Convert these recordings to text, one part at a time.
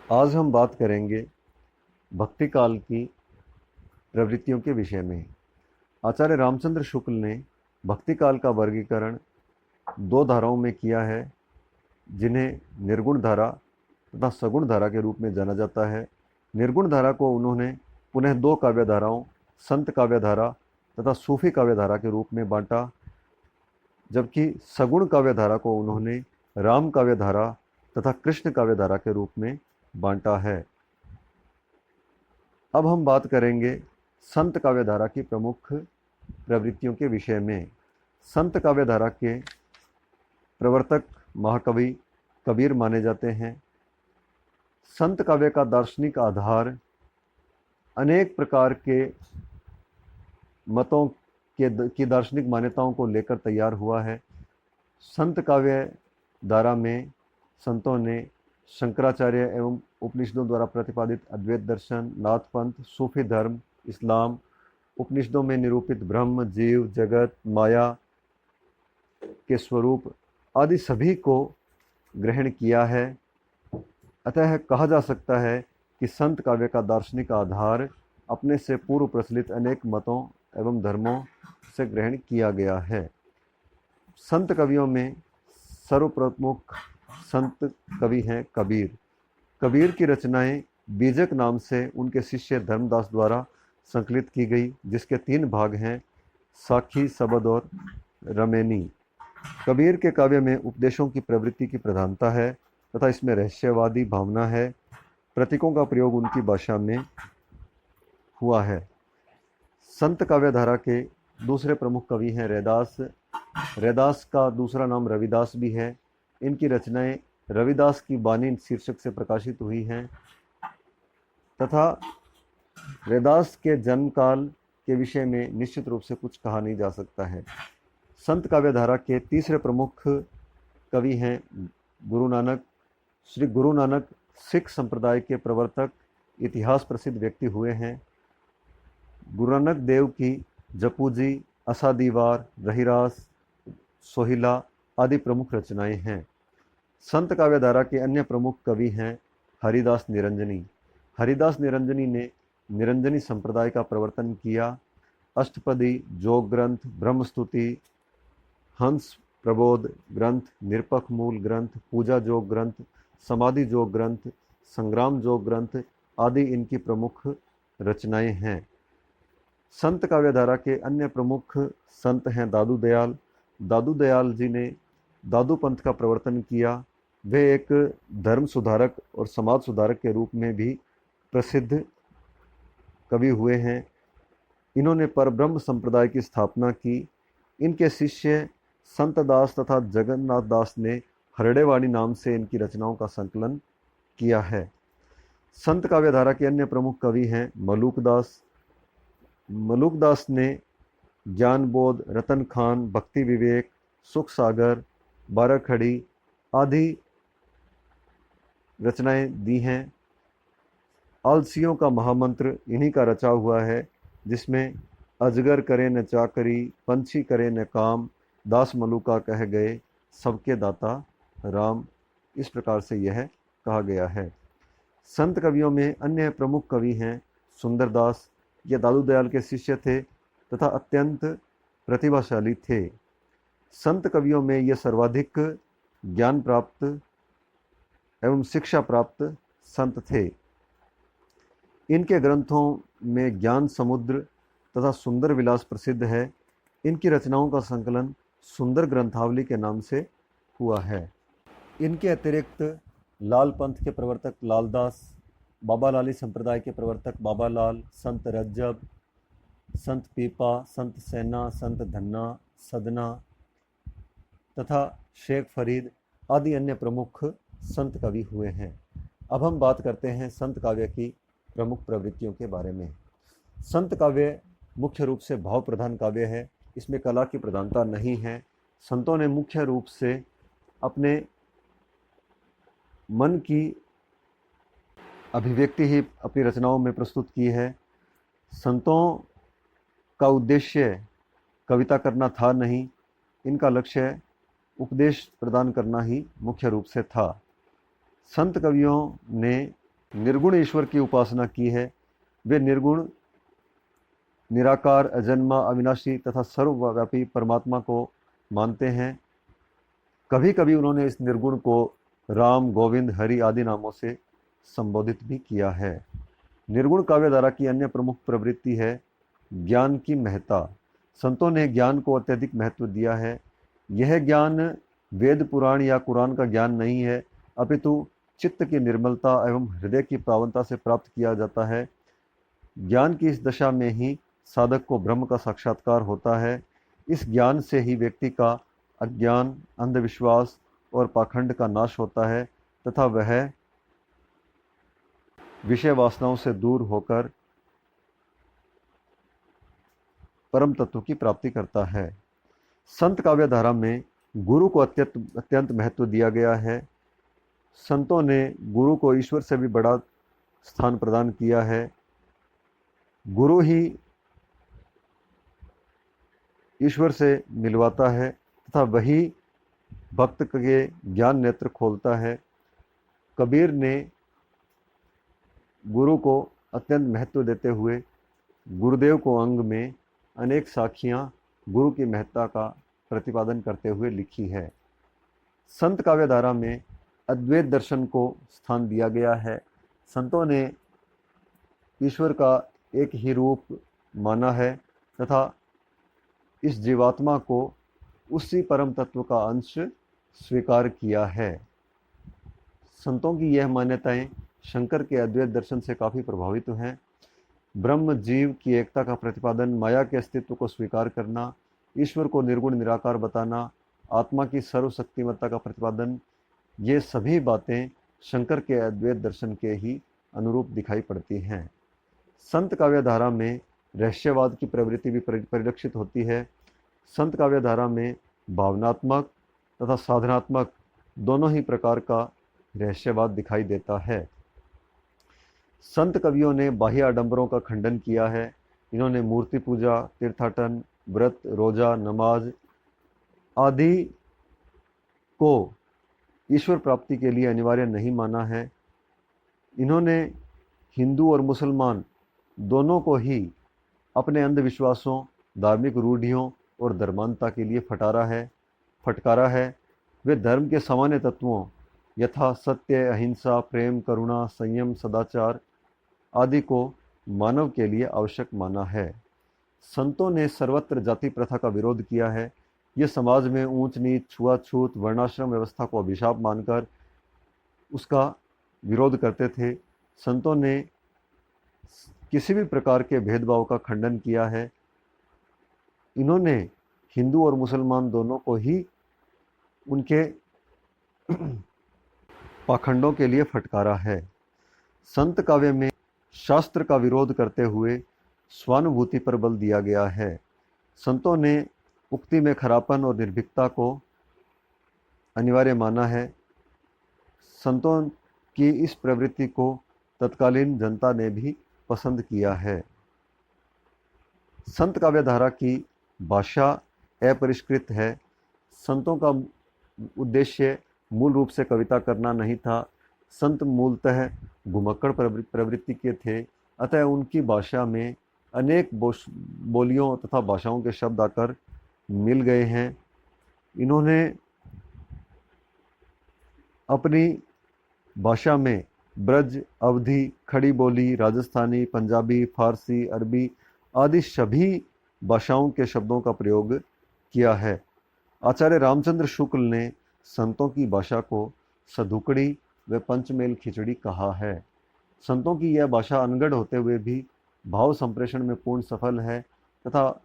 आज हम बात करेंगे भक्ति काल की प्रवृत्तियों के विषय में। आचार्य रामचंद्र शुक्ल ने भक्ति काल का वर्गीकरण दो धाराओं में किया है, जिन्हें निर्गुण धारा तथा सगुण धारा के रूप में जाना जाता है। निर्गुण धारा को उन्होंने पुनः दो काव्य धाराओं, संत काव्य धारा तथा सूफी काव्य धारा के रूप में बांटा, जबकि सगुण काव्य धारा को उन्होंने राम काव्य धारा तथा कृष्ण काव्य धारा के रूप में बांटा है। अब हम बात करेंगे संत काव्य धारा की प्रमुख प्रवृत्तियों के विषय में। संत काव्य धारा के प्रवर्तक महाकवि कबीर माने जाते हैं। संत काव्य का दार्शनिक आधार अनेक प्रकार के मतों की दार्शनिक मान्यताओं को लेकर तैयार हुआ है। संत काव्य धारा में संतों ने शंकराचार्य एवं उपनिषदों द्वारा प्रतिपादित अद्वैत दर्शन, नाथ पंथ, सूफी धर्म, इस्लाम, उपनिषदों में निरूपित ब्रह्म, जीव, जगत, माया के स्वरूप आदि सभी को ग्रहण किया है। अतः कहा जा सकता है कि संत काव्य का दार्शनिक आधार अपने से पूर्व प्रचलित अनेक मतों एवं धर्मों से ग्रहण किया गया है। संत कवियों में सर्वप्रमुख संत कवि हैं कबीर। कबीर की रचनाएं बीजक नाम से उनके शिष्य धर्मदास द्वारा संकलित की गई, जिसके 3 भाग हैं, साखी, सबद और रमेनी। कबीर के काव्य में उपदेशों की प्रवृत्ति की प्रधानता है तथा इसमें रहस्यवादी भावना है। प्रतीकों का प्रयोग उनकी भाषा में हुआ है। संत काव्य धारा के दूसरे प्रमुख कवि हैं रैदास। रैदास का दूसरा नाम रविदास भी है। इनकी रचनाएं रविदास की बानी शीर्षक से प्रकाशित हुई हैं तथा रैदास के जन्म काल के विषय में निश्चित रूप से कुछ कहा नहीं जा सकता है। संत काव्य धारा के तीसरे प्रमुख कवि हैं गुरु नानक। श्री गुरु नानक सिख संप्रदाय के प्रवर्तक, इतिहास प्रसिद्ध व्यक्ति हुए हैं। गुरु नानक देव की जपूजी, असा दीवार, रहीरास, सोहिला आदि प्रमुख रचनाएं हैं। संत काव्य धारा के अन्य प्रमुख कवि हैं हरिदास निरंजनी। हरिदास निरंजनी ने निरंजनी संप्रदाय का प्रवर्तन किया। अष्टपदी, जोग ग्रंथ, ब्रह्मस्तुति, हंस प्रबोध ग्रंथ, निरपख मूल ग्रंथ, पूजा जोग ग्रंथ, समाधि जोग ग्रंथ, संग्राम जोग ग्रंथ आदि इनकी प्रमुख रचनाएं हैं। संत काव्य धारा के अन्य प्रमुख संत हैं दादू दयाल। दादू दयाल जी ने दादू पंथ का प्रवर्तन किया। वे एक धर्म सुधारक और समाज सुधारक के रूप में भी प्रसिद्ध कवि हुए हैं। इन्होंने परब्रह्म संप्रदाय की स्थापना की। इनके शिष्य संत दास तथा जगन्नाथ दास ने हरडेवाणी नाम से इनकी रचनाओं का संकलन किया है। संत काव्य धारा के अन्य प्रमुख कवि हैं मलूक दास। मलूक दास ने ज्ञान बोध, रतन खान, भक्ति विवेक, सुख सागर, बाराखड़ी आदि रचनाएं दी हैं। आलसियों का महामंत्र इन्हीं का रचा हुआ है, जिसमें अजगर करे न चाकरी, पंछी करे न काम, दास मलूका कह गए, सबके दाता राम। इस प्रकार से यह कहा गया है। संत कवियों में अन्य प्रमुख कवि हैं सुंदरदास। ये दादू दयाल के शिष्य थे तथा अत्यंत प्रतिभाशाली थे। संत कवियों में ये सर्वाधिक ज्ञान प्राप्त एवं शिक्षा प्राप्त संत थे। इनके ग्रंथों में ज्ञान समुद्र तथा सुंदर विलास प्रसिद्ध है। इनकी रचनाओं का संकलन सुंदर ग्रंथावली के नाम से हुआ है। इनके अतिरिक्त लाल पंथ के प्रवर्तक लालदास, बाबा लाली संप्रदाय के प्रवर्तक बाबा लाल, संत रज्जब, संत पीपा, संत सेना, संत धन्ना, सदना तथा शेख फरीद आदि अन्य प्रमुख संत कवि हुए हैं। अब हम बात करते हैं संत काव्य की प्रमुख प्रवृत्तियों के बारे में। संत काव्य मुख्य रूप से भाव प्रधान काव्य है। इसमें कला की प्रधानता नहीं है। संतों ने मुख्य रूप से अपने मन की अभिव्यक्ति ही अपनी रचनाओं में प्रस्तुत की है। संतों का उद्देश्य कविता करना था नहीं, इनका लक्ष्य उपदेश प्रदान करना ही मुख्य रूप से था। संत कवियों ने निर्गुण ईश्वर की उपासना की है। वे निर्गुण, निराकार, अजन्मा, अविनाशी तथा सर्वव्यापी परमात्मा को मानते हैं। कभी कभी उन्होंने इस निर्गुण को राम, गोविंद, हरि आदि नामों से संबोधित भी किया है। निर्गुण काव्यधारा की अन्य प्रमुख प्रवृत्ति है ज्ञान की महत्ता। संतों ने ज्ञान को अत्यधिक महत्व दिया है। यह ज्ञान वेद, पुराण या कुरान का ज्ञान नहीं है, अपितु चित्त की निर्मलता एवं हृदय की पावनता से प्राप्त किया जाता है। ज्ञान की इस दशा में ही साधक को ब्रह्म का साक्षात्कार होता है। इस ज्ञान से ही व्यक्ति का अज्ञान, अंधविश्वास और पाखंड का नाश होता है तथा वह विषय वासनाओं से दूर होकर परम तत्व की प्राप्ति करता है। संत काव्यधारा में गुरु को अत्यंत महत्व दिया गया है। संतों ने गुरु को ईश्वर से भी बड़ा स्थान प्रदान किया है। गुरु ही ईश्वर से मिलवाता है तथा वही भक्त के ज्ञान नेत्र खोलता है। कबीर ने गुरु को अत्यंत महत्व देते हुए गुरुदेव को अंग में अनेक साखियाँ गुरु की महत्ता का प्रतिपादन करते हुए लिखी है। संत काव्यधारा में अद्वैत दर्शन को स्थान दिया गया है। संतों ने ईश्वर का एक ही रूप माना है तथा इस जीवात्मा को उसी परम तत्व का अंश स्वीकार किया है। संतों की यह मान्यताएं शंकर के अद्वैत दर्शन से काफ़ी प्रभावित हैं। ब्रह्म जीव की एकता का प्रतिपादन, माया के अस्तित्व को स्वीकार करना, ईश्वर को निर्गुण निराकार बताना, आत्मा की सर्वशक्तिमत्ता का प्रतिपादन, ये सभी बातें शंकर के अद्वैत दर्शन के ही अनुरूप दिखाई पड़ती हैं। संत काव्यधारा में रहस्यवाद की प्रवृत्ति भी परिलक्षित होती है। संत काव्यधारा में भावनात्मक तथा साधनात्मक दोनों ही प्रकार का रहस्यवाद दिखाई देता है। संत कवियों ने बाह्य आडंबरों का खंडन किया है। इन्होंने मूर्ति पूजा, तीर्थाटन, व्रत, रोजा, नमाज आदि को ईश्वर प्राप्ति के लिए अनिवार्य नहीं माना है। इन्होंने हिंदू और मुसलमान दोनों को ही अपने अंधविश्वासों, धार्मिक रूढ़ियों और धर्मांधता के लिए फटकारा है। वे धर्म के सामान्य तत्वों यथा सत्य, अहिंसा, प्रेम, करुणा, संयम, सदाचार आदि को मानव के लिए आवश्यक माना है। संतों ने सर्वत्र जाति प्रथा का विरोध किया है। ये समाज में ऊंच नीच, छुआछूत, वर्णाश्रम व्यवस्था को अभिशाप मानकर उसका विरोध करते थे। संतों ने किसी भी प्रकार के भेदभाव का खंडन किया है। इन्होंने हिंदू और मुसलमान दोनों को ही उनके पाखंडों के लिए फटकारा है। संत काव्य में शास्त्र का विरोध करते हुए स्वानुभूति पर बल दिया गया है। संतों ने उक्ति में खरापन और निर्भीकता को अनिवार्य माना है। संतों की इस प्रवृत्ति को तत्कालीन जनता ने भी पसंद किया है। संत काव्यधारा की भाषा अपरिष्कृत है। संतों का उद्देश्य मूल रूप से कविता करना नहीं था। संत मूलतः घुमक्कड़ प्रवृत्ति के थे, अतः उनकी भाषा में अनेक बोलियों तथा भाषाओं के शब्द आकर मिल गए हैं। इन्होंने अपनी भाषा में ब्रज, अवधी, खड़ी बोली, राजस्थानी, पंजाबी, फारसी, अरबी आदि सभी भाषाओं के शब्दों का प्रयोग किया है। आचार्य रामचंद्र शुक्ल ने संतों की भाषा को सधुकड़ी व पंचमेल खिचड़ी कहा है। संतों की यह भाषा अनगढ़ होते हुए भी भाव संप्रेषण में पूर्ण सफल है तथा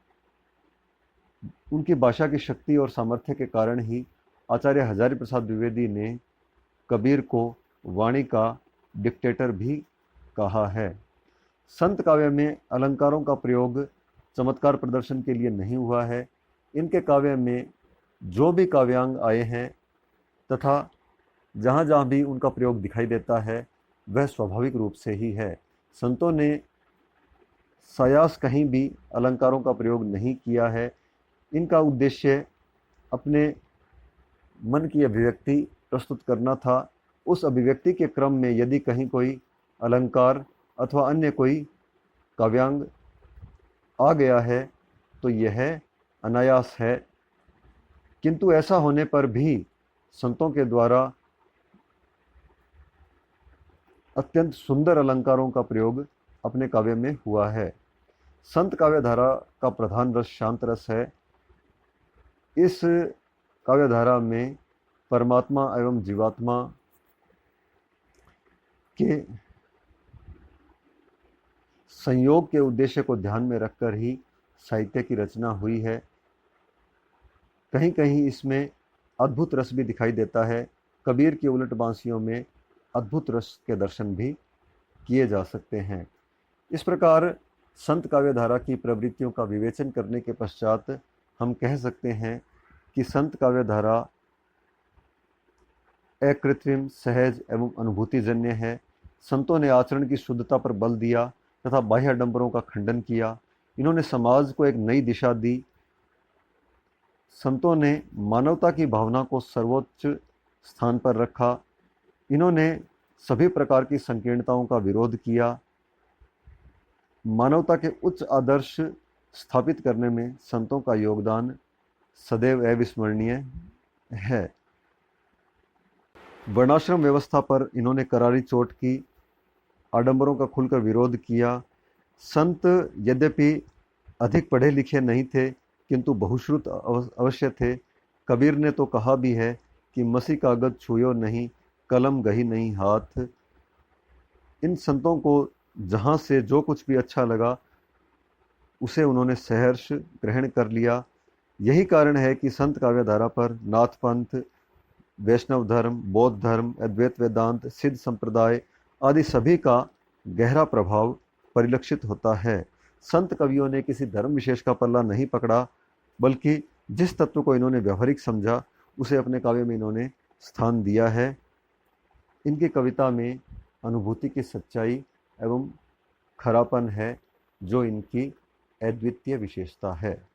उनकी भाषा की शक्ति और सामर्थ्य के कारण ही आचार्य हजारी प्रसाद द्विवेदी ने कबीर को वाणी का डिक्टेटर भी कहा है। संत काव्य में अलंकारों का प्रयोग चमत्कार प्रदर्शन के लिए नहीं हुआ है। इनके काव्य में जो भी काव्यांग आए हैं तथा जहाँ जहाँ भी उनका प्रयोग दिखाई देता है वह स्वाभाविक रूप से ही है। संतों ने सायास कहीं भी अलंकारों का प्रयोग नहीं किया है। इनका उद्देश्य अपने मन की अभिव्यक्ति प्रस्तुत करना था। उस अभिव्यक्ति के क्रम में यदि कहीं कोई अलंकार अथवा अन्य कोई काव्यांग आ गया है तो यह अनायास है, किंतु ऐसा होने पर भी संतों के द्वारा अत्यंत सुंदर अलंकारों का प्रयोग अपने काव्य में हुआ है। संत काव्य धारा का प्रधान रस शांत रस है। इस काव्य धारा में परमात्मा एवं जीवात्मा के संयोग के उद्देश्य को ध्यान में रखकर ही साहित्य की रचना हुई है। कहीं कहीं इसमें अद्भुत रस भी दिखाई देता है। कबीर की उलट बांसियों में अद्भुत रस के दर्शन भी किए जा सकते हैं। इस प्रकार संत काव्य धारा की प्रवृत्तियों का विवेचन करने के पश्चात हम कह सकते हैं कि संत काव्य धारा अकृत्रिम, सहज एवं अनुभूतिजन्य है। संतों ने आचरण की शुद्धता पर बल दिया तथा बाह्य आडंबरों का खंडन किया। इन्होंने समाज को एक नई दिशा दी। संतों ने मानवता की भावना को सर्वोच्च स्थान पर रखा। इन्होंने सभी प्रकार की संकीर्णताओं का विरोध किया। मानवता के उच्च आदर्श स्थापित करने में संतों का योगदान सदैव अविस्मरणीय है। वर्णाश्रम व्यवस्था पर इन्होंने करारी चोट की, आडंबरों का खुलकर विरोध किया। संत यद्यपि अधिक पढ़े लिखे नहीं थे, किंतु बहुश्रुत अवश्य थे। कबीर ने तो कहा भी है कि मसी कागज छुयो नहीं, कलम गही नहीं हाथ। इन संतों को जहाँ से जो कुछ भी अच्छा लगा उसे उन्होंने सहर्ष ग्रहण कर लिया। यही कारण है कि संत काव्य धारा पर नाथ पंथ, वैष्णव धर्म, बौद्ध धर्म, अद्वैत वेदांत, सिद्ध संप्रदाय आदि सभी का गहरा प्रभाव परिलक्षित होता है। संत कवियों ने किसी धर्म विशेष का पल्ला नहीं पकड़ा, बल्कि जिस तत्व को इन्होंने व्यवहारिक समझा उसे अपने काव्य में इन्होंने स्थान दिया है। इनकी कविता में अनुभूति की सच्चाई एवं खरापन है, जो इनकी अद्वितीय विशेषता है।